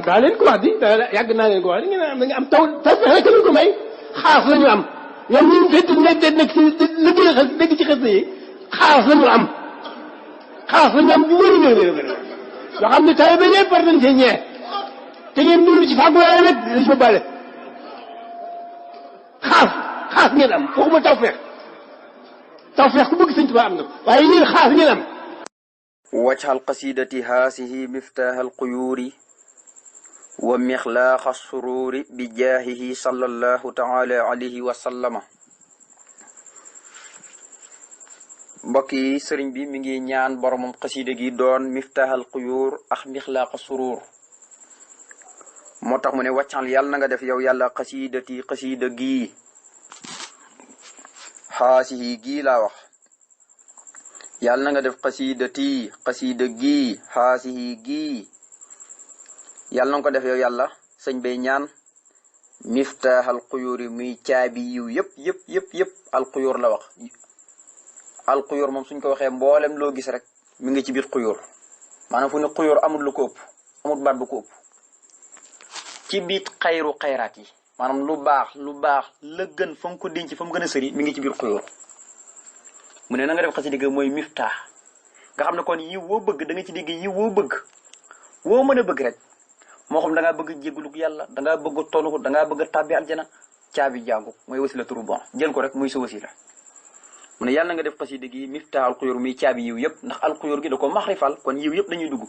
daa leen ko wax di yàgg naa leen ko wax di ngeen am taw rek lañ ko may xaas la ñu am ñoom ñu nekk ci dégg ci xas yi xaas la ñu am xaas la ñu am bu wëri wëri wëri yoo xam ne taw ba ñëpp war nañ cee ñee te ngeen dund ci fàggu waaye nag dañ fa bale xaas ngeen am waxuma tawfeex ku bëgg sëñ Tuubaa am na waaye yéen xaas ngeen am. wajhal qasidati haasihi miftaaxal quyuuri wa mixlaaxa suruuri bi jaahihi sallallahu taala alayhi wa sallama. mbokk yi sëriñ bi mi ngi ñaan boromam xasida gi doon miftaaxal quyuur ak mixlaaxa suruur moo tax mu ne wàccal yàlla na nga def yow yàlla xasidati xasida gii xaasihi gii laa wax yàlla na nga def xasidati xasida gii xaasihi gii yàlla na nga ko def yow yàlla sëñ bay ñaan miftaaxal xuyóor yi muy caabi yiw yëpp alxuyóor la wax alxuyóor moom suñ ko waxee mboolem loo gis rek mi ngi ci biir xuyóor maanaam fu ne xuyóor amul lu ko ëpp amul baat bu ko ëpp ci biit xayru xayraat yi maanaam lu baax la gën fa mu ko denc fa mu gën a sëri mi ngi ci biir xuyóor mu ne na nga def xasida gi mooy miftaax nga xam ne kon yiw woo bëgg da nga ci dégg yiw woo bëgg woo mën a bëgg rek moo xam da ngaa bëgg jéggulug yàlla da ngaa bëgg tollu da ngaa bëgg tàbbi aljana caabi jàngu mooy wasila turu bon jël ko rek muy sa wasila mu ne yàlla na nga def xasida gi miftaax alxuyóor muy caabi yiw yëpp ndax alxuyóor gi da ko maxrifal kon yiw yëpp dañuy dugg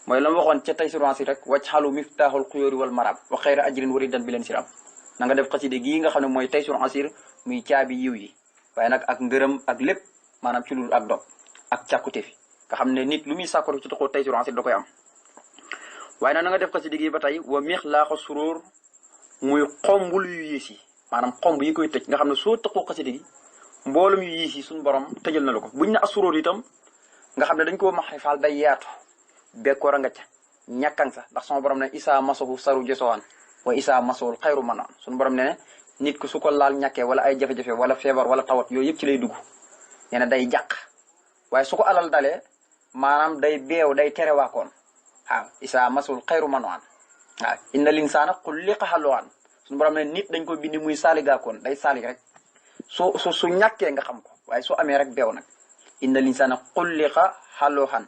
mooy la ma waxoon ca tey surance rek wàcc xalu miftaaxul xuyóori wal marab wa xayra ajrin waridan bi leen siram na nga def xasida gii nga xam ne mooy tey surance muy caabi yiw yi waaye nag ak ngërëm ak lépp maanaam ci lul ak dog ak càkkute fi nga xam ne nit lu muy sàkkoro ci taxoo tey surance da koy am waaye nag na nga def xasida gi ba tey wa mixlaaxa suróor muy xombul yu yiis yi maanaam xomb yi koy tëj nga xam ne soo taxoo xasida gi mboolum yu yiis yi suñu borom tëjal na la ko buñ ne asuróor itam nga xam ne dañ koo maxrifaal day yaatu bekkoor a nga ca ñàkkan sa ndax sama borom ne isaa masahu saru josowaan wa isaa masahul xayru manaan suñu borom ne nit ku su ko laal ñàkkee wala ay jafe-jafe wala feebar wala tawat yooyu yëpp ci lay dugg nee na day jàq waaye su ko alal dalee maanaam day beew day terewaakoon waaw isaa masahul xayru manaan waaw inna linsaana xuliqa haluwaan suñu borom ne nit dañ ko bindi muy saaligaakoon day saalig rek su ñàkkee nga xam ko waaye su amee rek beew nag inna linsaana xuliqa haluwaan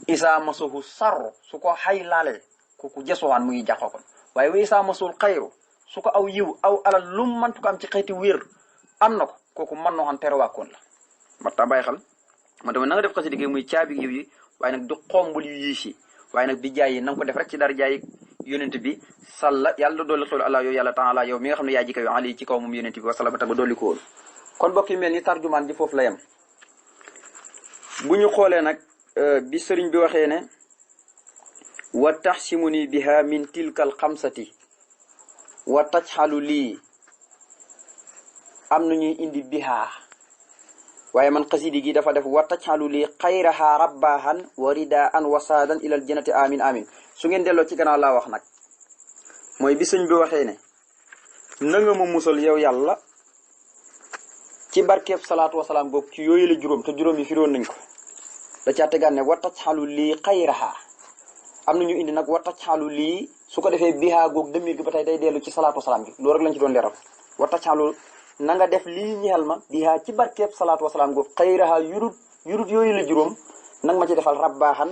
isaa masahu sarru su ko xay laalee kooku jasowaan muy jàqoo kon waaye wa isaa masahul xayru su ko aw yiw aw alal lu mu mëntu ko am ci xeeti wér am na ko kooku mën noo xam terewaakoon la mata bàyyi xel man tamit na nga def xasida gi muy caabi yiw yi waaye nag du xombul yu yiis yi waaye nag bi jaay yi na nga ko def rek ci dara jaay yonent bi salla yàlla dolli xewlu àlla yow yàlla taala yow mi nga xam ne yaa ji kaw yow ali ci kaw moom yonent bi wasala ba tax nga dolli ko woon kon bokk yi mel ni tarjumaan ji foofu la yem bu ñu xoolee nag bi sëriñ bi waxee ne wa taxsimuni biha min tilkal xamsati wa tajxalu lii am na ñuy indi biha waaye man xasidi gi dafa def wa tajxalu lii xayraha rabbahan wa ridaan wa saadan ilal jannati amin amin su ngeen delloo ci gannaaw laa wax nag mooy bi sëñ bi waxee ne na nga ma musal yow yàlla ci barkeeb salaatu wasalaam boobu ci yooyu la juróom te juróom yi firoon nañ ko da caa tegaan ne wa tajxalu lii xayraha am na ñu indi nag wa tajxalu lii su ko defee bihaa goog demir gi ba tey day dellu ci salaatu wasalaam gi loolu rek lañ ci doon leeral wa tajxalu na nga def lii ñeel ma bihaa ci barkeeb salaatu wasalaam goog xayraha yurut yooyu la juróom nag ma ci defal rabbaaxan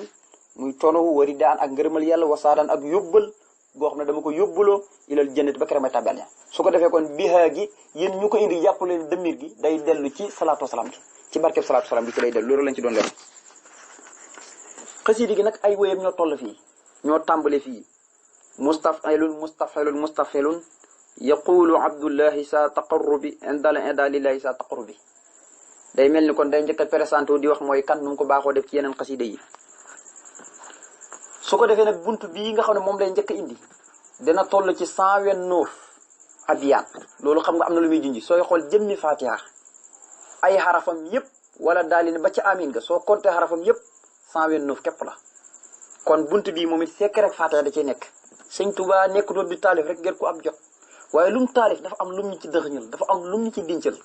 muy tonowu wari daan ak ngërëmal yàlla wasaadan ak yóbbal goo xam ne dama ko yóbbuloo ilal jannat ba kere may tàbbal ya su ko defee kon bihaa gi yéen ñu ko indi jàpp leen demir gi day dellu ci salaatu wasalaam gi ci barkeeb salaatu wasalaam gi ci lay dellu loolu lañ ci doon leeral xasida gi nag ay woyam ñoo toll fii ñoo tàmbale fii mustafilun yaqulu abdullahi sa taqarrubi inda lillahi sa taqarrubi day mel ni kon day njëkk a présenté di wax mooy kan nu mu ko baaxoo def ci yeneen xasida yi su ko defee nag buntu bii nga xam ne moom lay njëkk a indi dina toll ci 129 abyaat loolu xam nga am na lu muy junji sooy xool jëmmi fatiha ay xarafam yëpp wala daal ba ci amin nga soo compté xarafam yëpp 129 képp la kon bunt bii moom it fekk rek fatiha da ciy nekk sëñ Tuubaa nekk doon di taalif rek ngir ko am jot waaye lu mu taalif dafa am lu mu ñu ci dëxëñal dafa am lu mu ñu ci dincal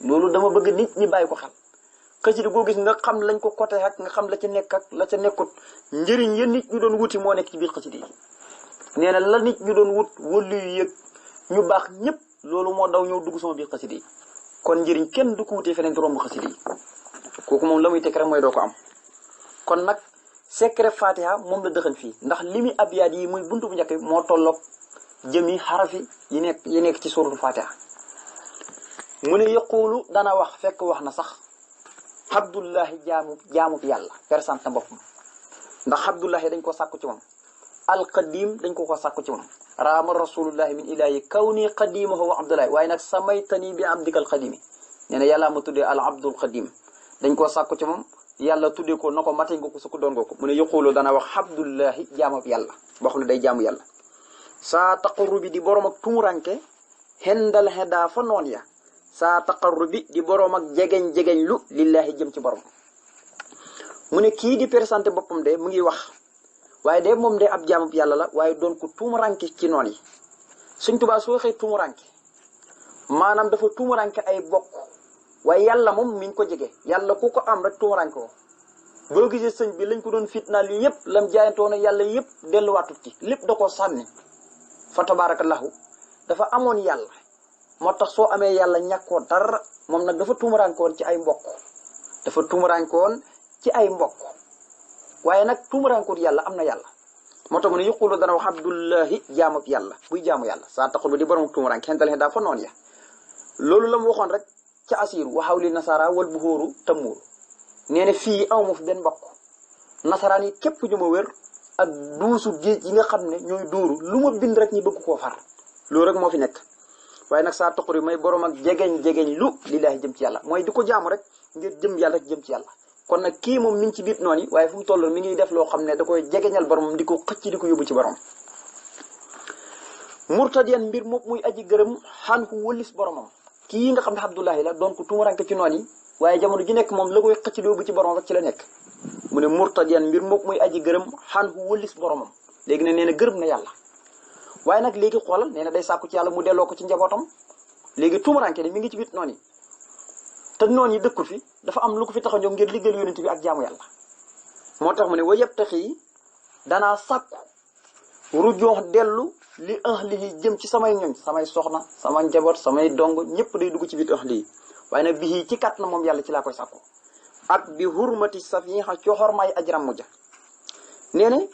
loolu dama bëgg nit ñi bàyyi ko xel xasida goo gis nga xam lañ ko côté ak nga xam la ca nekk ak la ca nekkut njëriñ ya nit ñu doon wuti moo nekk ci biir xasida yi nee na la nit ñu doon wut wëllu yu yëg ñu baax ñëpp loolu moo daw ñëw dugg sama biir xasida yi kon njëriñ kenn du ko wutee feneen di romb xasida yi kooku moom la muy tekk rek mooy doo ko am kon nag secret fatiha moom la dëxañ fii ndax li muy abyaat yi muy buntu bu njëkk bi moo tolloog jëmi xarafi yi nekk ci suratul fatiha mu ne yaqulu dana wax fekk wax na sax abdullahi jaamub yàlla persante na boppam ndax abdullahi dañ ko sàkku ci moom alqadim dañ ko sàkku ci moom raama rasulullahi min ilahi kawni qadimahu wa abdullahi waaye nag samaytani bi abdikal qadimi nee na yàllaa ma tuddee al abdul qadim dañ koo sàkku ci moom yàlla tuddee ko na ko matay nga ko su ko doon nga ko mu ne yaqulu dana wax abdullahi jaamub yàlla boo xam ne day jaamu yàlla saa taqarrubi di borom ak tumuranke xendal xedaa fa noon ya saa taqarrubi di borom ak jegeñ lu lillahi jëm ci borom mu ne kii di présenté boppam de mu ngi wax waaye de moom de ab jaamub yàlla la waaye doon ko tumuranke ci noon yi Sëñ Tuubaa soo waxee tumuranke maanaam dafa tumuranke ay bokk waaye yàlla moom mi ngi ko jege yàlla ku ko am rek tumuranke woo boo gisee sëñ bi lañ ko doon fitnaal yi yëpp lam jaayantoona yàlla yëpp delluwaatut ci lépp da koo sànni fa tabarakallahu dafa amoon yàlla moo tax soo amee yàlla ñàkkoo dara moom nag dafa tumuranke woon ci ay mbokk dafa tumuranke woon ci ay mbokk waaye nag tumurankoot yàlla am na yàlla moo tax mu ne yuqulu dana wax abdullahi jaamub yàlla buy jaamu yàlla saa taxul ba di borom tumuranke xentale daa fa noonu ya loolu la mu waxoon rek ca asiru waxaw li nasara wal bu xóoru tamuuru nee na fii awma fi benn mbokk nasaraan yi képp ñu ma wér ak duusu géej yi nga xam ne ñooy dóoru lu ma bind rek ñi bëgg koo far loolu rek moo fi nekk waaye nag saa taxul may borom ak jegeñ lu lillaahi jëm ci yàlla mooy di ko jaamu rek ngir jëm yàlla rek jëm ci yàlla kon nag kii moom mi ngi ci biir noonu waaye fu mu toll mi ngi def loo xam ne da koy jegeñal boromam di ko xëcc di ko yóbbu ci borom murtadiyan mbir moom muy aji gërëm xaan ku wëllis boromam kii nga xam ne abdullahi la doon ko tumuranke ci noonu yi waaye jamono ji nekk moom la koy xëcc di yóbbu ci borom rek ci la nekk mu ne murtadiyan mbir moom muy aji gërëm xaan ku wëllis boromam léegi ne nee na gërëm na yàlla waaye nag léegi xoolal nee na day sàkku ci yàlla mu delloo ko ci njabootam léegi tumuranke ni mi ngi ci biir noonu yi te noonu yi dëkkul fi dafa am lu ko fi tax a jóg ngir liggéeyal yonent bi ak jaamu yàlla moo tax mu ne wa yabtaxi danaa sàkku rujoox dellu li ahlihi jëm ci samay ñoñ samay soxna sama njaboot samay dong ñëpp day dugg ci biir ahlihi waaye nag bii ci kat na moom yàlla ci laa koy sàkku ak bi hurmati safiha ci xormaay ajram mu ja nee ne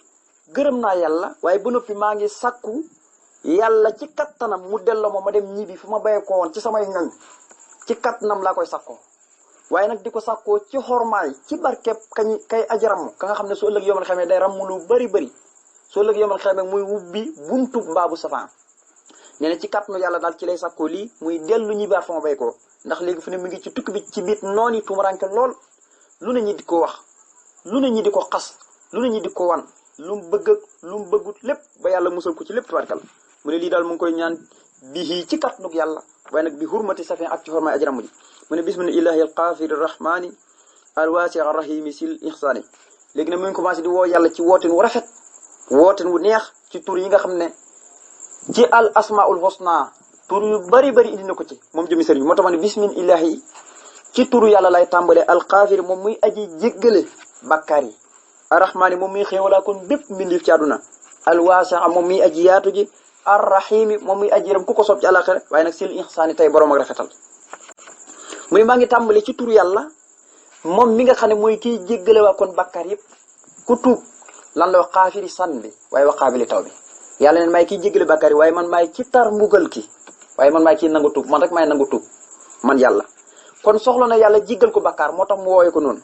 gërëm naa yàlla waaye ba noppi maa ngi sàkku yàlla ci kattanam mu delloo ma dem ñibbi fu ma bayee ko woon ci samay ñoñ ci kattanam laa koy sàkkoo waaye nag di ko sàkkoo ci xormaay ci barkeb kay ajaram ka nga xam ne su ëllëg yomal xamee day ramm lu bari bari su ëllëg yomal xamee muy wubbi buntu baabu safaan nee na ci kattanu yàlla daal ci lay sàkkoo lii muy dellu ñibbaat fa ma bay ko ndax léegi fu ne mu ngi ci tukki bi ci biit noonu tumuranke lool lu ne ñi di ko wax lu ne ñi di ko xas lu ne ñi di ko wan lu mu bëgg ak lu mu bëggut lépp ba yàlla musal ko ci lépp tabarkal mu ne lii daal mu ngi koy ñaan bii ci kattanug yàlla waaye nag bi hurmati safin ak ci xormaay ajramu ji mu ne bismillah ilahi alqaafiri rahmani alwaasi arrahimi sil ihsaani léegi nag mu ngi commencé di woo yàlla ci wooten wu rafet wooten wu neex ci tur yi nga xam ne ci al asmaul husna tur yu bari indi na ko ci moom jëmi sëriñ moo tax ma ne bismillah ci turu yàlla lay tàmbalee alqaafiri moom muy aji jéggale bakkaar yi arrahmani moom muy xéewalaa kon bépp mbindiif ci àdduna alwaasi moom muy aji yaatu ji arrahimi moom muy aji yërëm ku ko soob ci àllaxira waaye nag sil ihsaani tey borom ak rafetal mu ne maa ngi tàmbali ci turu yàlla moom mi nga xam ne mooy kiy jéggale waa kon bàkkaar yëpp ku tuub lan la wax xaafiri san bi waaye wax xaabili taw bi yàlla neen maay kiy jéggale bàkkaar yi waaye man maay ci tar mbugal ki waaye man maay kiy nangu tuub man rek maay nangu tuub man yàlla kon soxla na yàlla jéggal ko bàkkaar moo tax mu wooye ko noonu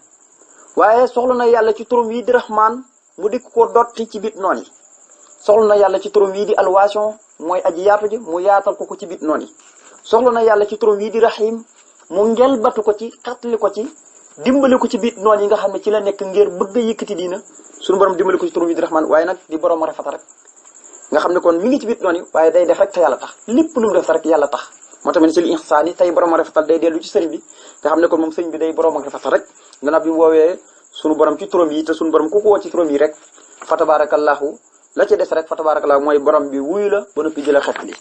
waaye soxla na yàlla ci turam yi di rahmaan mu dikk ko dotti ci biit noon yi soxla na yàlla ci turam yi di alwaation mooy aji yaatu ji mu yaatal ko ci biit noon yi soxla na yàlla ci turam yi di rahim mu ngelbatu ko ci xatli ko ci dimbali ko ci biit noon yi nga xam ne ci la nekk ngir bëgg a yëkkati diina suñu borom dimbali ko ci turam yi di rahmaan waaye nag di borom rafetal rek nga xam ne kon mi ngi ci biir noonu yi waaye day def rek te yàlla tax lépp lu mu def rek yàlla tax moo tamit sil ihsaani tey borom a rafetal day dellu ci sëñ bi nga xam ne kon moom sëñ bi day borom ak rafetal rek gannaaw bi mu woowee sunu borom ci turam yi te sunu borom ku ko woo ci turam yi rek fa tabarakallahu la ci des rek fa tabarakallahu mooy borom bi wuyu la ba noppi di la xet li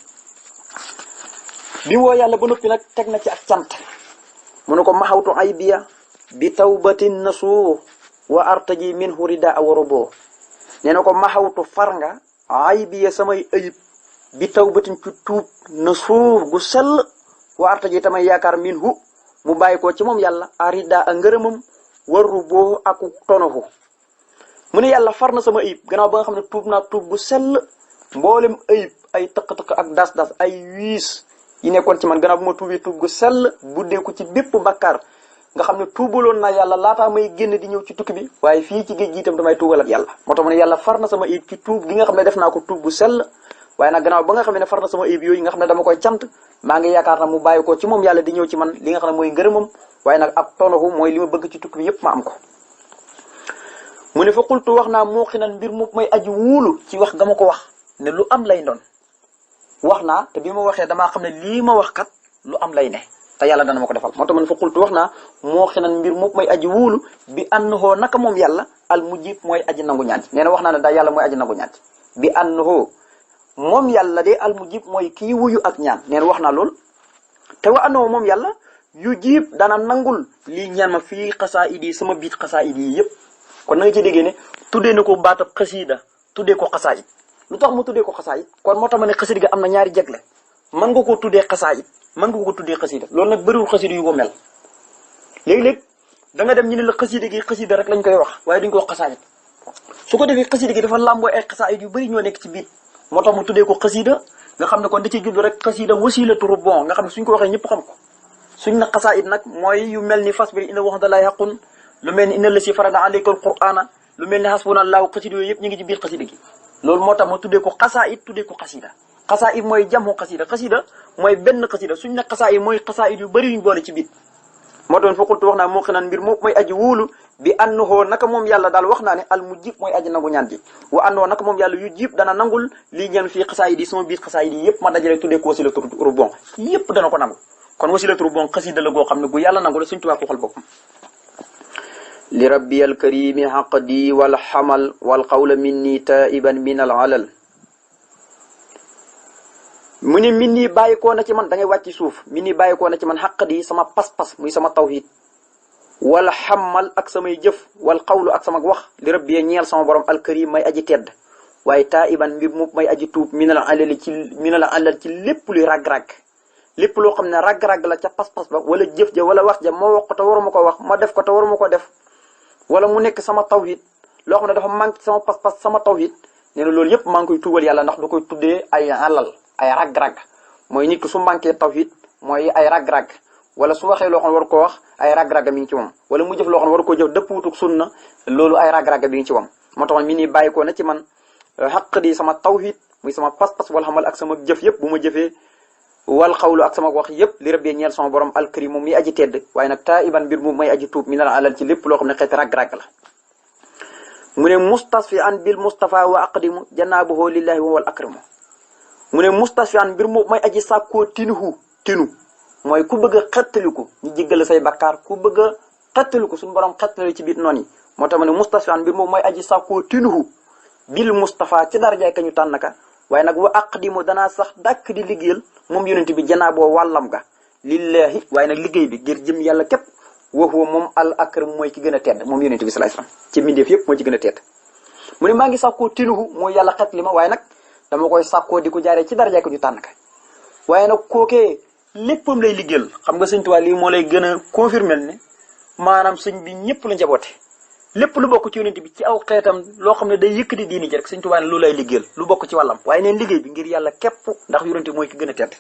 bi woo yàlla ba noppi nag teg na ci ak cant mu ne ko maxawtu ay biya bi tawbatin nasuux wa artaji min hurida a warubo nee na ko maxawtu far nga ay biya samay ayib bi tawbatin ci tuub nasuux gu sell wa artaji tamay yaakaar min hu mu bàyyi ko ci moom yàlla arida a ngërëmam warubo ak tonofu mu ne yàlla far na sama ayib gannaaw ba nga xam ne tuub naa tuub gu sell mboolem ayib ay tëq-tëq ak das-das ay wiis yi nekkoon ci man gannaaw bu ma tuubee tuub gu sell buddeeku ci bépp bakkaar nga xam ne tuubaloon naa yàlla laataa may génn di ñëw ci tukki bi waaye fii ci géej gi itam damay tuubalat yàlla moo tax mu ne yàlla far na sama ayib ci tuub gi nga xam ne def naa ko tuub gu sell waaye nag gannaaw ba nga xam ne far na sama ayib yooyu nga xam ne dama koy cant maa ngi yaakaar na mu bàyyi ko ci moom yàlla di ñëw ci man li nga xam ne mooy ngërëmam waaye nag ab tonohu mooy li ma bëgg ci tukki bi yépp ma am ko mu ne fa qultu wax naa moo xinan mbir mu may aji wuulu ci wax ga ma ko wax ne lu am lay doon wax naa te bi ma waxee damaa xam ne lii ma wax kat lu am lay ne te yàlla dana ma ko defal moo tax man fa qultu wax naa moo xinan mbir mu may aji wuulu bi annahu naka moom yàlla al mujib mooy aji nangu ñaan nee na wax naa ne daal yàlla mooy aji nangu ñaan bi annahu moom yàlla de al mujib mooy kii wuyu ak ñaan nee na wax naa lool te wa annahu moom yàlla yu jiib dana nangul lii ñaan ma fii xasaayid yi sama biit xasaayid yi yëpp kon na nga ci déggee ne tuddee na ko baatab xasiida tuddee ko xasaayid lu tax mu tuddee ko xasaayid kon moo tax ma ne xasiida ga am na ñaari jegle mën nga koo tuddee xasaayid mën nga ko tuddee xasiida loolu nag bëriwul xasiida yu ko mel léeg-léeg da nga dem ñu ne la xasiida gi xasiida rek lañ koy wax waaye duñ ko wax xasaayid su ko defee xasiida gi dafa làmboo ay xasaayid yu bëri ñoo nekk ci biir moo tax mu tuddee ko xasiida nga xam ne kon da ciy jublu rek xasiida wasilatu bon nga xam ne suñ ko waxee ñëpp xam ko suñ na xasaayid nag mooy yu mel ni fasbir inna wa'dallaahi haqqun lu mel ni inna lasi farada alayka alqur'ana lu mel ni hasbunallahu xasida yooyu yëpp ñu ngi ci biir xasida gi loolu moo tax ma tuddee ko xasaayid tuddee ko xasida xasaayid mooy jamu xasida xasida mooy benn xasida suñ ne xasaayid mooy xasaayid yu bëri yuñ boole ci biir moo doon fa qultu wax naa moo xinaan mbir moom mooy aji wuulu bi annahu naka moom yàlla daal wax naa ne al mujib mooy aji nangu ñaan ji wa annahu naka moom yàlla yu jib dana nangul lii ñeen fii xasaayid yi sama biir xasaayid yi yëpp ma dajale tuddee ko wasilatu rubon yëpp dana ko nangu kon wasilatu rubon xasida la goo xam ne gu yàlla nangu la suñ tubaab ko xol boppam li rabbi alkarimi xaqdi wal xamal wal qawla minni taiban min al alal mu ne min nii bàyyikoo na ci man da ngay wàcc suuf min nii bàyyikoo na ci man xaqdi sama pas-pas muy sama tawhid wal xamal ak samay jëf wal qawlu ak sama wax li rabbi ñeel sama borom alkarim may aji tedd waaye taiban mbir mu may aji tuub min al alal ci lépp luy rag-rag lépp loo xam ne rag-rag la ca pas-pas ba wala jëf ja wala wax ja ma wax ko te waruma ko wax ma def ko te waruma ko def wala mu nekk sama tawhid loo xam ne dafa manqué sama pas-pas sama tawhid nee na loolu yëpp maa ngi koy tuubal yàlla ndax du koy tuddee ay alal ay rag-rag mooy nit ki su manqué tawhid mooy ay rag-rag wala su waxee loo xam ne war koo wax ay rag-rag mi ngi ci moom wala mu jëf loo xam ne war koo jëf dëpp wutuk sunna loolu ay rag-rag bi ngi ci moom moo tax mi ni bàyyi ko na ci man xaq di sama tawhid muy sama pas-pas wala xamal ak sama jëf yëpp bu ma jëfee wal xawlu ak sama wax yëpp li rabbi ñeel sama borom alkarim moom mi aji tedd waaye nag taiban mbir mu may aji tuub mi na la alal ci lépp loo xam ne xeeti rag-rag la mu ne mustasfi an bil mustafa wa aqdimu janaabuhu lillahi wa wal akramu mu ne mustasfi an mbir mu may aji sàkkoo tinu mooy ku bëgg a xettaliku ñu jéggal say bakkaar ku bëgg a xettaliku suñu borom xettali ci biir noonu yi moo tax mu ne mustasfi an mbir mu may aji sàkkoo tinuhu bil mustafa ci darajaay ka ñu tànn ka waaye nag wa aqdimu danaa sax dàkk di liggéeyal moom yonent bi janaaboo wàllam ga lillahi waaye nag liggéey bi ngir jëm yàlla képp wa huwa moom al akram mooy ki gën a tedd moom yonent bi sallallahu alayhi wasallam ci mbindeef yëpp mooy ci gën a tedd mu ne maa ngi sàkkoo tinuhu mooy yàlla xet li ma waaye nag dama koy sàkkoo di ko jaaree ci daraja ko ñu tànn ka waaye nag kookee léppam lay liggéeyal xam nga sëñ Tuubaa lii moo lay gën a confirmer ne maanaam sëñ bi ñëpp la njaboote lépp lu bokk ci yonent bi ci aw xeetam loo xam ne day yëkkati diini ji rek sëñ Tuubaa ne loolu lay liggéeyal lu bokk ci wàllam waaye neen liggéey bi ngir yàlla képp ndax yonent bi mooy ki gën a tedd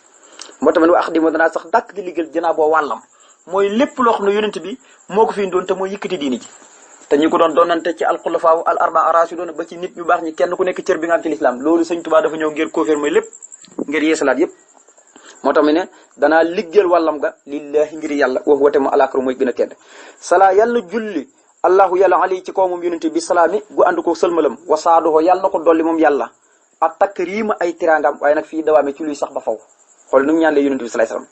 moo tamit wax di mo danaa sax dàkk di liggéeyal janaa boo wàllam mooy lépp loo xam ne yonent bi moo ko fi doon te mooy yëkkati diini ji te ñu ko doon doonante ci alxulafaa al arba arashidun ba ci nit ñu baax ñi kenn ku nekk cër bi nga am ci lislaam loolu sëñ Tuubaa dafa ñëw ngir confirmer lépp ngir yeesalaat yépp moo tax mu ne danaa liggéeyal wàllam ga lillahi ngir yàlla wax wate mu alaakaro mooy gën a tedd salaa yàlla julli allahu yàlla ali ci kaw moom yonente bi salaami gu ànd ko sëlmalam wasaadoho yàlla na ko dolli moom yàlla ak takrima ay tirangam waaye nag fii dawaame ci luy sax ba faw xool nu mu ñaan la yonent bi sallallahu alayhi wasallam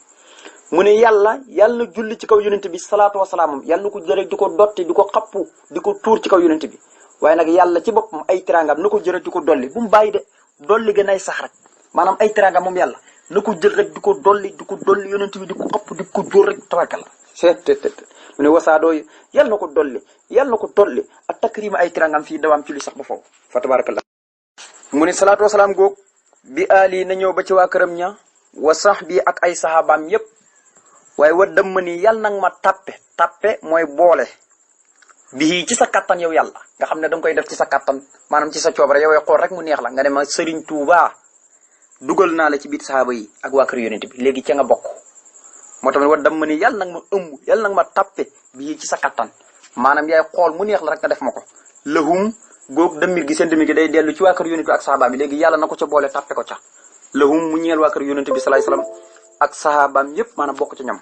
mu ne yàlla na julli ci kaw yonent bi salaatu wasalaamam yàlla na ko jëre di ko dotti di ko xappu di ko tuur ci kaw yonent bi waaye nag yàlla ci boppam ay tirangam na ko jëre di ko dolli bu mu bàyyi de dolli gën ay sax rek maanaam ay tirangam moom yàlla na ko jël rek di ko dolli yonent bi di ko xapp di ko jóor rek tabarkalla mu ne wasaadoo yàlla na ko dolli ak takrima ay tirangam fii dawaam ci luy sax ba faw fa tabarakallah mu ne salaatu wasalaam goog bi ali na ñëw ba ci waa këram ña wa sax bi ak ay saxaabaam yépp waaye wa dëmm ni yàlla nag ma tappe mooy boole bii ci sa kattan yow yàlla nga xam ne danga koy def ci sa kattan maanaam ci sa coobare yow xool rek mu neex la nga ne ma Serigne Touba dugal naa la ci biir saxaaba yi ak waa kër yonent bi léegi ca nga bokk moo tamit wa dëmm ni yàlla nag ma ëmb yàlla nag ma tappe bii ci sa kattan maanaam yaay xool mu neex la rek nga def ma ko lahum góog dëmmir gi seen dëmmir gi day dellu ci waa kër yonent bi ak saxaabaam yi léegi yàlla na ko ca boole tappe ko ca lahum mu ñeel waa kër yonent bi salaay salaam ak saxaabaam yépp maanaam bokk ci ñam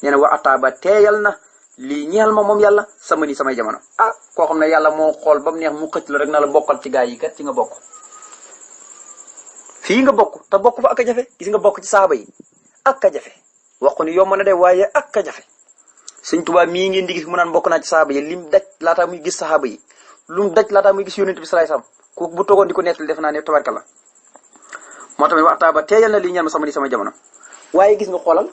nee na wa ataaba teeyal na lii ñeel ma moom yàlla sama ni samay jamono koo xam ne yàlla moo xool ba mu neex mu xëcc la rek na la bokkal ci gaa yi kat ci nga bokk fii nga bokk te bokk fa ak a jafe gis nga bokk ci saxaaba yi ak a jafe waxu ni yomb na de waaye ak a jafe Sëñ Tuubaa mii ngeen di gis mu naan bokk naa ci saxaaba yi lim daj laataa muy gis saxaaba yi lum daj laataa muy gis yonent bi salaay salaam kooku bu toogoon di ko nettali def naa ne tabarkalla moo tamit waxtaa ba teeyal na lii ñeel ma sama ni samay jamono waaye gis nga xoolal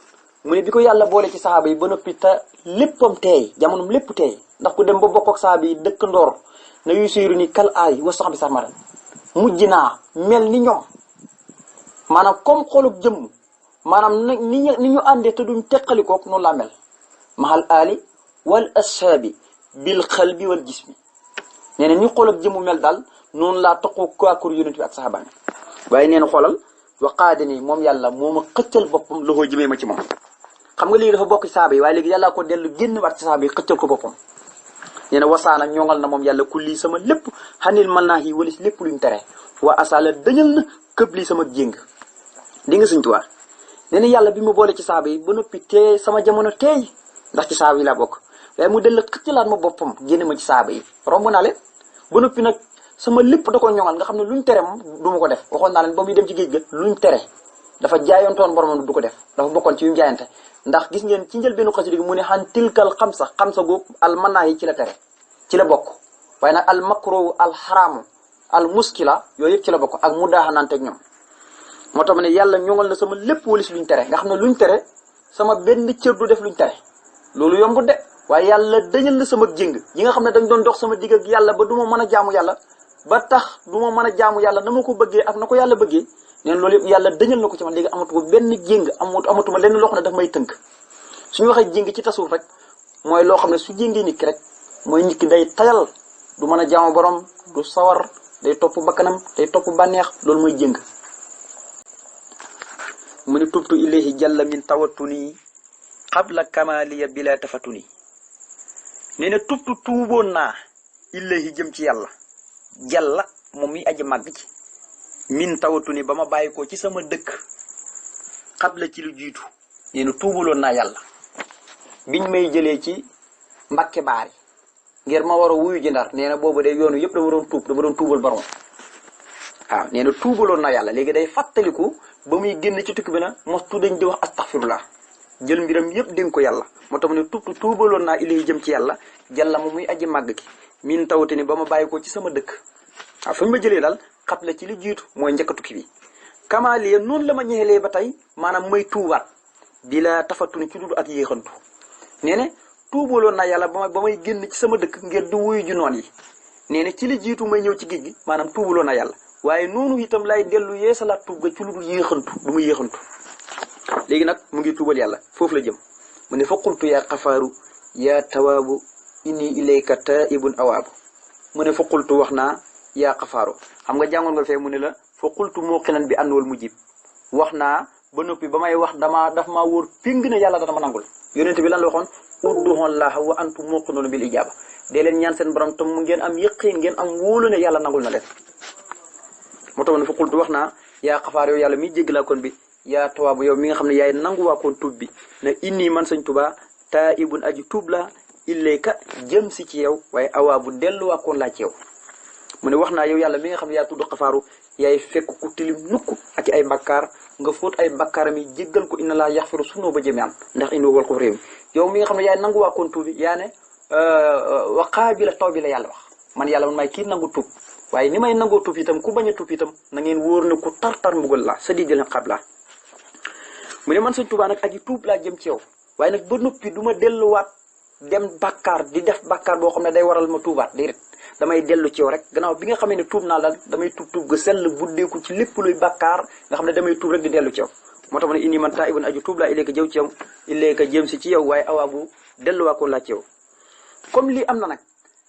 mu ne bi ko yàlla boole ci saxaaba yi ba noppi te léppam teey jamonom lépp teey ndax ku dem ba bokk ak saxaaba yi dëkk ndoor na yuy suyru ni kal aay wa sax bi sax mara mujj naa mel ni ñoom maanaam comme xolub jëmm maanaam ni ñu àndee te duñ teqalikook noonu laa mel mahal aali wal ashaabi bil xalbi wal jismi nee na ni xolub jëmm mel daal noonu laa toqoo kaakur yonent bi ak saxaaba yi waaye nee na xoolal waqaade ni moom yàlla moo ma xëccal boppam loxoo jëmee ma ci moom xam nga léegi dafa bokk ci saaba yi waaye léegi yàllaa ko dellu génn waat ci saaba yi xëccal ko boppam nee na wasaana ñoŋal na moom yàlla ku lii sama lépp xanil mën naa yi walis lépp luñ tere waa asala dañal na këpp lii sama jéng di nga Sëñ Tuubaa nee na yàlla bi mu boole ci saaba yi ba noppi teey sama jamono teey ndax ci saaba yi laa bokk waaye mu dellu xëccalaat ma boppam génn ma ci saaba yi romb naa leen ba noppi nag sama lépp da ko ñoŋal nga xam ne luñ tere moom du ma ko def waxoon naa leen ba muy dem ci géej ga luñ tere dafa jaayoontoon boromam du ko def dafa bokkoon ci yu mu jaayante ndax gis ngeen ci njëlbeenu xasida gi mu ne xan tilkal xamsa googu al manaa yi ci la tere ci la bokk waaye nag al makruh al xaraamu al muskila yooyu yëpp ci la bokk ak mu daaxananteeg ñoom moo tax ma ne yàlla ñoŋal na sama lépp walis luñ tere nga xam ne luñ tere sama benn cër du def luñ tere loolu yombut de waaye yàlla dañal na sama jéng yi nga xam ne dañ doon dox sama digg ak yàlla ba du ma mën a jaamu yàlla ba tax du ma mën a jaamu yàlla na ma ko bëggee ak na ko yàlla bëggee neen loolu yëpp yàlla dañal na ko ci man léegi amatuma benn jéng amatuma lenn loo xam ne daf may tënk suñu waxee jéng ci tasawuf rek mooy loo xam ne su jéngee nit ki rek mooy nit ki day tayal du mën a jaamu borom du sawar day topp bakkanam day topp bànneex loolu mooy jéng mu ne tubtu ilayhi jalla min tawattuni qabla kamaliya bila tafatuni nee na tubtu tuuboon naa ilayhi jëm ci yàlla jàlla moom mi aji màgg ci min tawatu ni ba ma bàyyi ko ci sama dëkk xabla ci lu jiitu nee na tuubaloon naa yàlla biñ may jëlee ci Mbàkke Baari ngir ma war a wuyu ji Ndar nee na boobu de yoonu yëpp dama doon tuubal borom waaw nee na tuubaloon naa yàlla léegi day fàttaliku ba muy génn ci tukki bi na mostu dañ di wax astaghfirullah jël mbiram yëpp dénk ko yàlla moo tax mu ne tuubaloon naa ilay jëm ci yàlla jàlla moom muy aji màgg ki min tawte ni ba ma bàyyi ko ci sama dëkk waaw fa ñu ma jëlee daal xat la ci li jiitu mooy njëkk a tukki bi kamaaliya noonu la ma ñeexelee ba tey maanaam may tuubaat di la tafatuni ci dudu ak yéexantu nee na tuubaloon naa yàlla ba may génn ci sama dëkk ngir du wuyu ju noon yi nee na ci li jiitu may ñëw ci géej gi maanaam tuubaloon naa yàlla waaye noonu itam lay dellu yeesalaat tuub ga ci lu dul yéexantu du muy yéexantu léegi nag mu ngi tuubal yàlla foofu la jëm mu ne fa qultu yaa xafaaru yaa tawaabu inni ilayka taibun awaabu mu ne fa qultu wax naa yaa xafaaru xam nga jàngoon nga fee mu ne la fa qultu muqinan bi anwal mujib wax naa ba noppi ba may wax daf maa wóor péng na yàlla dana ma nangul yonent bi lan la waxoon udduhullaha wa antum muqinuna bil ijaaba dee leen ñaan seen borom tam mu ngeen am yëqiin ngeen am wóolu ne yàlla nangul na leen moo tax ne fa qultu wax naa yaa xafaar yow yàlla miy jéggalaa kon bi yaa tawaabu yow mi nga xam ne yaay nanguwaa koon tuub bi na inni man Sëñ Tuubaa taibun aji tuub la ilayka jëm si ci yow waaye awaabu delluwaa koon laa ci yow mu ne wax naa yow yàlla mi nga xam ne yaa tudd xafaaru yaay fekk ku tilim nukk ak ay bakkaar nga fóot ay bakkaaram yi jéggal ko inna laa yaxfiru sunuuba jamii'an ndax innahu huwal ghafuurur rahiim yow mi nga xam ne yaay nangu waa kon tuubi yaa ne wa qaabila tawbi la yàlla wax man yàlla man maay kii nangu tuub waaye ni may nangoo tuub itam ku bañ a tuub itam na ngeen wóor ne ku tar mbugal la sadiidil iqaab la mu ne man Sëñ Tuubaa nag aji tuub laa jëm ci yow waaye nag ba noppi du ma delluwaat dem bàkkaar di def bàkkaar boo xam ne day waral ma tuubaat déedéet damay dellu ci yow rek gannaaw bi nga xamee ne tuub naa daal damay tuub ga sell buddeeku ci lépp luy bàkkaar nga xam ne damay tuub rek di dellu ci yow moo tax ma ne inni man taa'ibun aju tuub laa ilayka jëw ci yow ilayka jëm si ci yow waaye awaabu delluwaa ko laa ci yow comme lii am na nag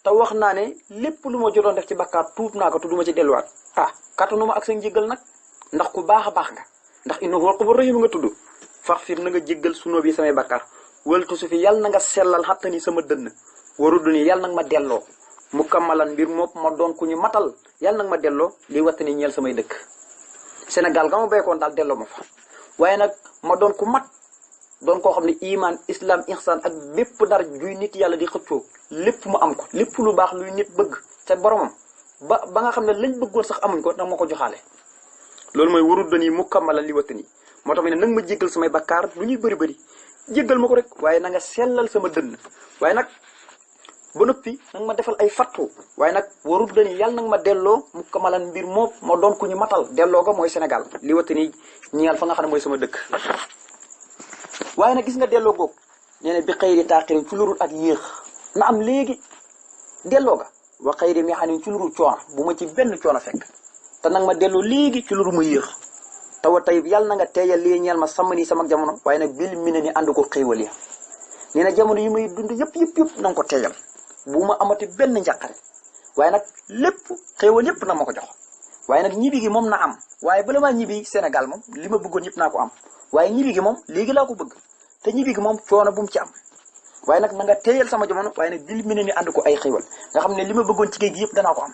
te wax naa ne lépp lu ma jotoon def ci bàkkaar tuub naa ko te du ma ci delluwaat kattanu ma ak sa njéggal nag ndax ku baax a baax nga ndax innahu huwal ghafuurur rahiim nga tudd faxfir na nga jéggal sunoo bi samay bàkkaar waltu su fi yàlla na nga sellal xatta ni sama dënn warudu ni yàlla nag ma delloo mu kammalan mbir moom ma doon ku ñu matal yàlla nag ma delloo liy watt ni ñeel samay dëkk Sénégal ga ma béykoon daal delloo ma fa waaye nag ma doon ku mat doon koo xam ne iman islam ihsan ak bépp dara juy nit yàlla di xëccoo lépp mu am ko lépp lu baax luy nit bëgg ca boromam ba nga xam ne lañ bëggoon sax amuñ ko nag ma ko joxaale loolu mooy warudu ni mu kammalan li watt ni moo tax ma ne nag ma jéggal samay bakkaar lu ñuy bëri jéggal ma ko rek waaye na nga sellal sama dënn waaye nag ba noppi nag ma defal ay fattu waaye nag warut dani yàlla nag ma delloo mu kamalan mbir moom ma doon ku ñu matal delloo ga mooy Sénégal li wata ni ñeel fa nga xam ne mooy sama dëkk waaye nag gis nga delloo googu nee na bi xëyri taaxirin ci lurul ak yéex na am léegi delloo ga wa xëyri mi xam ne ci lurul coono bu ma ci benn coono fekk te nag ma delloo léegi ci lurul ma yéex tawa tayib yàlla na nga teeyal lii ñeel ma sàmm nii sama jamono waaye nag bil mi ne ni ànd ko xéewal ya nee na jamono yi may dund yëpp na nga ko teeyal bu ma amati benn njàqare waaye nag lépp xéewal yëpp na ma ko jox waaye nag ñibbi gi moom na am waaye bala maa ñibbi Sénégal moom li ma bëggoon yëpp naa ko am waaye ñibbi gi moom léegi laa ko bëgg te ñibbi gi moom coono bu mu ci am waaye nag na nga teeyal sama jamono waaye nag bil mi ne ni ànd ko ay xéewal nga xam ne li ma bëggoon ci géej gi yëpp danaa ko am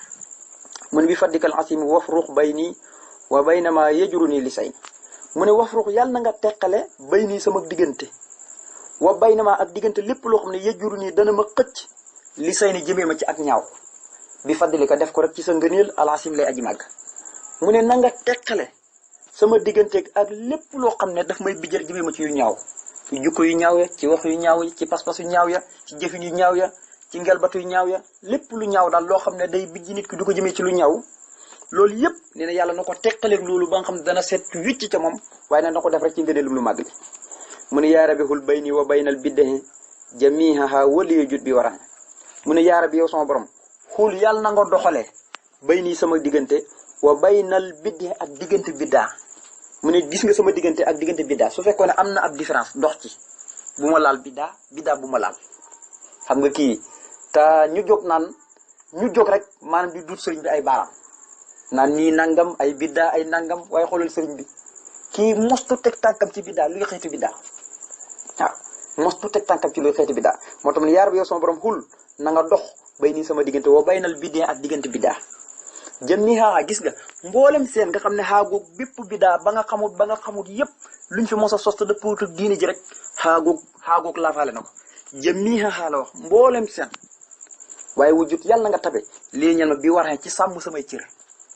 mun bi faddikal asim wafruux bay nii wa baynama yajuru nii li say mu ne wafruux yàlla na nga teqale bay nii sama diggante wa baynama ak diggante lépp loo xam ne yajuru nii dana ma xëcc li say ni jëmee ma ci ak ñaaw bi faddilika def ko rek ci sa ngëneel alasim lay aji màgg mu ne na nga teqale sama digganteeg ak lépp loo xam ne daf may bijjal jëmee ma ci yu ñaaw ci jukko yu ñaaw ya ci wax yu ñaaw ya ci pas-pas yu ñaaw ya ci jëfin yu ñaaw ya ci ngelbatu yu ñaaw ya lépp lu ñaaw daal loo xam ne day bijj nit ki du ko jëmee ci lu ñaaw loolu yëpp nee na yàlla na ko teqaleeg loolu ba nga xam ne dana seet wicc ca moom waaye nag na ko def rek ci ngëneelum lu màgg li mu ne yaa rabihul bayni wa baynal biddahi jamihaha waliyu jut bi wara mu ne yaa rabbi yow sama borom xul yàlla na nga doxalee bay nii sama diggante wa baynal biddahi ak diggante biddaa mu ne gis nga sama diggante ak diggante biddaa su fekkoon ne am na ab différence dox ci bu ma laal biddaa bu ma laal xam nga kii te ñu jóg rek maanaam di duut sëriñ bi ay baaraam naan nii nangam ay biddaa ay nangam waaye xoolal sëriñ bi kii mostu teg tànkam ci biddaa luy xeeti biddaa waaw mostu teg tànkam ci luy xeeti biddaa moo tax ne yaar bi yow sama borom xul na nga dox bay nii sama diggante woo baynal biddaa ak diggante biddaa jëm nii xaaxaa gis nga mboolem seen nga xam ne xaagoog bépp biddaa ba nga xamut yépp luñ fi mos a sos te dëppoo ak diine ji rek xaagoog laafaale na ko jëm nii xaaxaa la wax mboolem seen waaye wujjut yàlla nga tabe lii ñel ma bi waree ci sàmm samay cër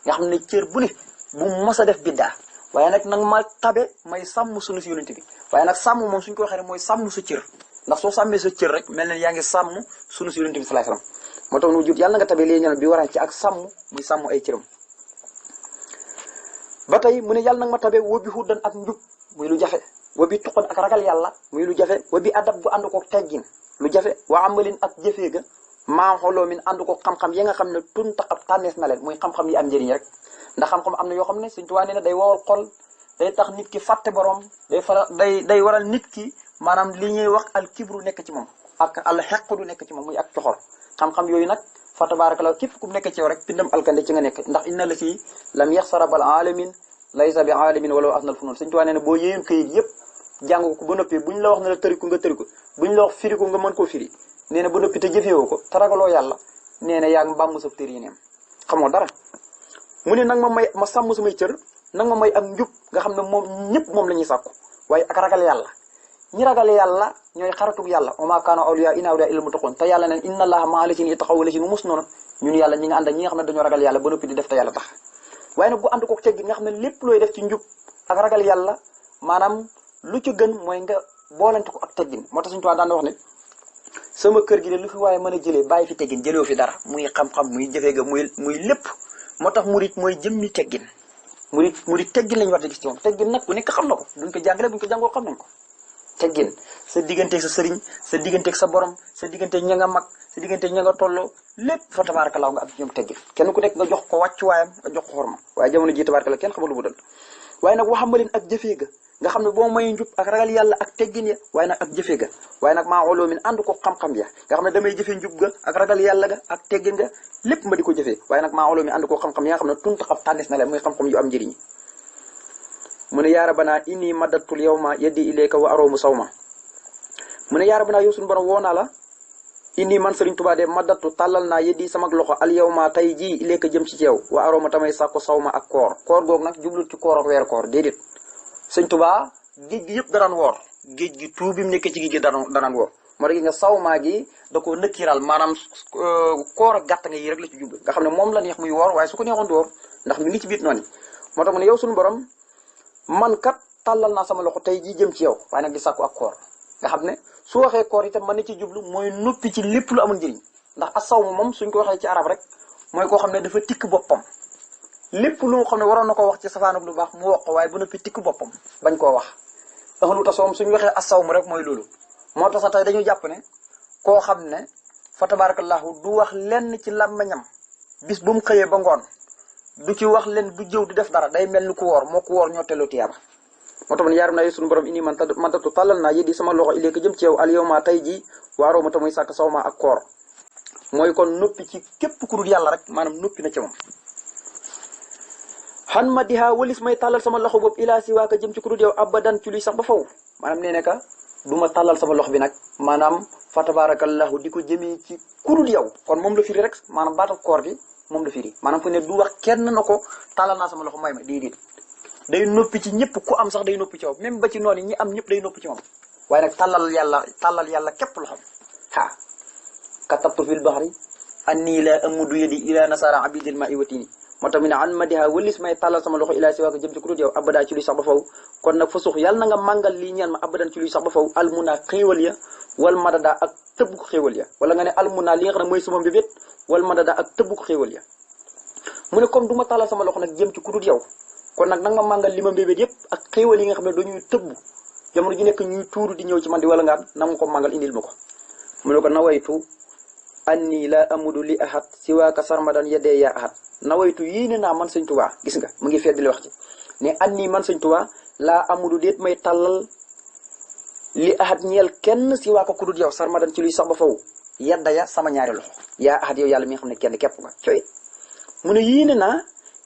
nga xam ne cër bu ne bu mos a def biddaa waaye nag ma tabe may sàmm sunu si yonent bi waaye nag sàmm moom suñ ko waxee rek mooy sàmm sa cër ndax soo sàmmee sa cër rek mel ne yaa ngi sàmm sunu si yonent bi salaay salaam moo tax nu jut yàlla nga tabe lii ñel bi waree ci ak sàmm muy sàmm ay cëram ba tey mu ne yàlla nag ma tabe wobi xuddan ak njub muy lu jafe wobi tuqan ak ragal yàlla muy lu jafe wobi adab bu ànd ko teggin lu jafe wa amalin ak jëfee ga maa xooloo min ànd ko xam-xam yi nga xam ne tun taxab tànnees na leen muy xam-xam yi am njëriñ rek ndax xam-xam am na yoo xam ne Sëñ Tuubaa nee na day wowal xol day tax nit ki fàtte borom day waral nit ki maanaam li ñuy wax al kibru nekk ci moom ak al xeqdu nekk ci moom muy ak coxor xam-xam yooyu nag fa tabaarakallaa képp ku nekk ci yow rek pindam alkande ci nga nekk ndax inna la si lam yaxsa rabal alamin laysa bi alamin wala asnal funun Sëñ Tuubaa nee na boo yéeyoon këyit yëpp jàng ko ba noppi buñ la wax ne la tëriku nga tëriku buñ la wax firiku nga mën koo firi nee na ba noppi te jëfeewoo ko te ragaloo yàlla nee na yaa ngi mbàmm sa tër yi neem xamoo dara mu ne nag ma sàmm samay cër nag ma may ak njub nga xam ne moom ñëpp moom la ñuy sàkku waaye ak ragal yàlla ñi ragal yàlla ñooy xaratug yàlla wa maa kaana awliyaa in awliyaa illal muttaquun te yàlla neen inna allaha maa lazina yattaqaw wa lazina mus noonu ñun yàlla ñi nga ànd ak ñi nga xam ne dañoo ragal yàlla ba noppi di def te yàlla tax waaye nag bu ànd ko teggin nga xam ne lépp looy def ci njub ak ragal yàlla maanaam lu ci gën mooy nga boolante ko ak teggin moo tax suñu tubaab daan wax ne sama kër gi de lu fi waaye mën a jëlee bàyyi fi teggin jëlewu fi dara muy xam-xam muy jëfee ga muy lépp moo tax murit mooy jëmmi teggin murit teggin lañu war di gis ci moom teggin nag ku nekk xam na ko buñ ko jàngalee buñ ko jàngoo xam nañ ko teggin sa digganteeg sa sëriñ sa digganteeg sa borom sa digganteeg ña nga mag sa digganteeg ña nga tolloo lépp fa tabaarakallaa nga am ci ñoom teggin kenn ku nekk nga jox ko wàccuwaayam nga jox ko xorma waaye jamono ji tabaarakallaa kenn xamul lu mu doon waaye nag waxam leen ak jëfee ga nga xam ne boo may njub ak ragal yàlla ak teggin ya waaye nag ak jëfe ga waaye nag maa oloo min ànd ko xam-xam ya nga xam ne damay jëfe njub ga ak ragal yàlla ga ak teggin ga lépp ma di ko jëfee waaye nag maa oloo min ànd ko xam-xam ya nga xam ne tunta xam tànnis na leen muy xam-xam yu am njëriñ mu ne yaa rabbana inni maddatul yawma yaddi ilayka wa aroomu sawma mu ne yaa rabbana yow suñu borom woo naa la inni man Sëriñ Tuubaa de maddatu tàllal naa yeddi sama loxo al yawma tey jii ilayka jëm ci ceew wa arooma tamay sàkku sawma ak koor googu nag jublut ci koor ak weer koor déedéet Sëriñ Tuubaa géej gi yëpp danaan woor géej gi tuub bi mu nekkee ci géej gi danaan woor moo tax nga sawma gi da koo nëkkiral maanaam koor ak gàtt nga yi rek la ci jublu nga xam ne moom la neex muy woor waaye su ko neexoon du woor ndax mi ngi ci biir noonu moo tax mu ne yow suñu borom man kat tàllal naa sama loxo tey jii jëm ci yow waaye nag di sàkku ak koor nga xam ne su waxee koor itam mën na ci jublu mooy noppi ci lépp lu amul njëriñ ndax asawma moom suñ ko waxee ci arab rek mooy koo xam ne dafa tikk boppam lépp lu nga xam ne waroon na ko wax ci safaanub lu baax mu wax ko waaye bu noppi tikk boppam bañ koo wax ahlu tasawum suñu waxee asawm rek mooy loolu moo tax sax tey dañu jàpp ne koo xam ne fa tabarakallahu du wax lenn ci làmmiñam bis bu mu xëyee ba ngoon du ci wax leen du jëw du def dara day mel ni ku woor moo ku woor ñoo telloo tiyaaba moo tax man yaaram naa suñu borom ini man tatu tàllal naa yédi sama loxo iléeka jëm ci yow al yawma tey ji waaroo ma ta muy sàkk sawma ak koor mooy kon noppi ci képp ku dul yàlla rek maanaam noppi na ci moom xan ma dihaa walis may tàllal sama loxo boobu ilaa si waaka jëm ci ku dul yow abadan ci luy sax ba faw maanaam nee neka du ma tàllal sama loxo bi nag maanaam fa tabarakallahu di ko jëmee ci ku dul yow kon moom la firi rek maanaam baata koor gi moom la firi maanaam fu ne du wax kenn na ko tàllal naa sama loxo may ma déedéet day noppi ci ñëpp ku am sax day noppi ci moom même ba ci noonu ñi am ñëpp day noppi ci moom waaye nag tàllal yàlla képp loxo ha katabtu fil bahri anni la amudu yadi ila nasara abidil ma iwatini moo tax mi ne an madiha walis may tàllal sama loxo ilaa si waa ko jëm ci ku dul yow abada ci luy sax ba faw kon nag fa suux yàlla na nga màngal lii ñaan ma abadan ci luy sax ba faw almuna xéewal ya wal madada ak tëbb ko xéewal ya wala nga ne almuna li nga xam ne mooy sama mbébét wal madada ak tëbb ko xéewal ya mu ne comme du ma tàllal sama loxo nag jëm ci ku dul yow kon nag nanga ma màngal li ma mbébét yëpp ak xéewal yi nga xam ne dañuy tëbb jamono ji nekk ñuy tuuru di ñëw ci man di wala ngaan na ma ko màngal indil ma ko mu ne ko nawaytu anni la amudu li ahad siwaaka sarmadan yedee yaa ahad nawaytu yéene naa man sëñ Tuubaa gis nga mu ngi feddali wax ci ne anni man sëñ Tuubaa laa amudu déet may tàllal li ahad ñeel kenn siwaaka ku dul yow sarmadan ci luy sax ba faw yedda ya sama ñaari loxo yaa ahad yow yàlla mi nga xam ne kenn képp nga coy mu ne yéene naa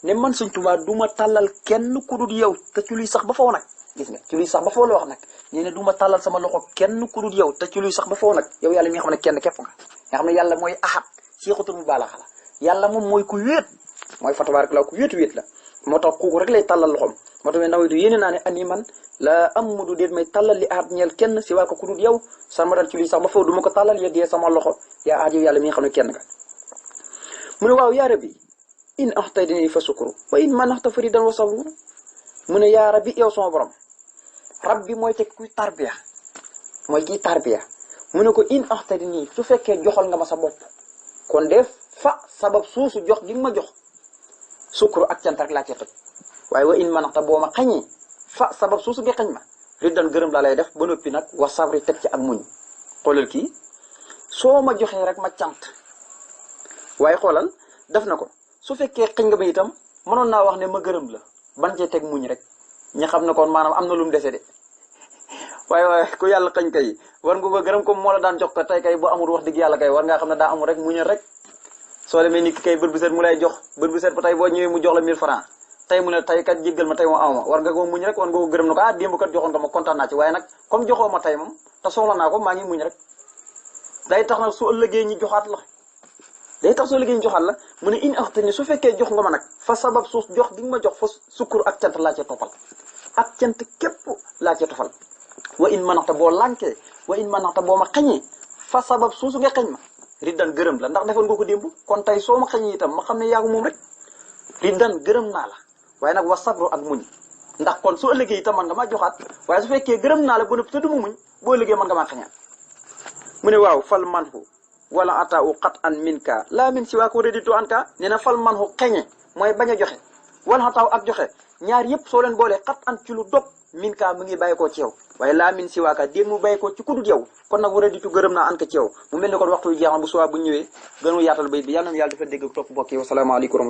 ne man sëñ Tuubaa du ma tàllal kenn ku dul yow te ci luy sax ba faw nag gis nga ci luy sax ba faw la wax nag nee ne du ma tàllal sama loxo kenn ku dul yow te ci luy sax ba faw nag yow yàlla mi nga xam ne kenn képp nga xam ne yàlla mooy ahad siixatul mubaalaxa la yàlla moom mooy ku wéet mooy fa tabarakallah ku wéet la moo tax kooku rek lay tàllal loxom moo tax nawaytu yéene naa ne ani man la amudu déet may tàllal li ahad ñeel kenn si waa ko ku dul yow sama dal ci luy sax ba faw du ma ko tàllal yeddee sama loxo yaa ahad yow yàlla mi nga xam ne kenn nga mu ne waaw yaa rabbi in axtaydini fa sukuru wa in manaxta faridan wa sabru mu ne yaa rabbi yow sama borom rabbi mooy teg kuy tarbiya mooy kiy tarbiya mu ne ko in axtaydini su fekkee joxal nga ma sa bopp kon def fa sabab suusu jox gi nga ma jox sukuru ak cant rek laa cee teg waaye wa in manaxta boo ma xañee fa sabab suusu gi xañ ma riddan gërëm laa lay def ba noppi nag wa sabri teg ci ak muñ xoolal kii soo ma joxee rek ma cant waaye xoolal def na ko su fekkee xëñ nga ba itam mënoon naa wax ne ma gërëm la ban cee teg muñ rek ñi xam ne kon maanaam am na lu mu dese de waaye ku yàlla xëñ kay war nga ko gërëm comme moo la daan jox ko tey kay bu amul wax dëgg yàlla kay war ngaa xam ne daa amul rek muñal rek soo demee ni ki kay bët bu set mu lay jox bët bu set ba tey boo ñëwee mu jox la 1000 francs tey mu ne tey kat jéggal ma tey moo amuma war nga ko muñ rek war nga ko gërëm na ko ah démb kat joxoon ko ma kontaan naa ci waaye nag comme joxoo ma tey moom te soxla naa ko maa ngi muñ rek day tax nag su ëllëgee ñi joxaat la day tax soo liggéey ñu joxal la mu ne in axtani su fekkee jox nga ma nag fa sabab suus jox gi nga ma jox fa sukkur ak cant laa cee toppal ak cant képp laa cee toppal wa in manaxta boo lànkee wa in manaxta boo ma xañee fa sabab suusu nga xañ ma riddan gërëm la ndax defoon nga ko démb kon tey soo ma xañee itam ma xam ne yaa ko moom rek riddan gërëm naa la waaye nag wa sabru ak muñ ndax kon su ëllëgee itam man nga maa joxaat waaye su fekkee gërëm naa la ba nëpp te du mu muñ boo ëllëgee man nga maa xañaat mu ne waaw fal manhu wala ata u xat an min ka laa min si waa ko reditu an ka nee na fal manhu xeñe mooy bañ a joxe wala xataaw ak joxe ñaar yëpp soo leen boolee xat an ci lu dog min ka mu ngi bàyyi koo ci yow waaye laa min si waaka déen mu bàyyi ko ci kudut yow kon nag war a ditu gërëm naa an ka ci yow mu mel ni kon waxtu jeexam bu suwaa bu ñëwee gënu yaatal bay bi yàlla na yàlla dafa dégg topp bokk yow salaamaaleykum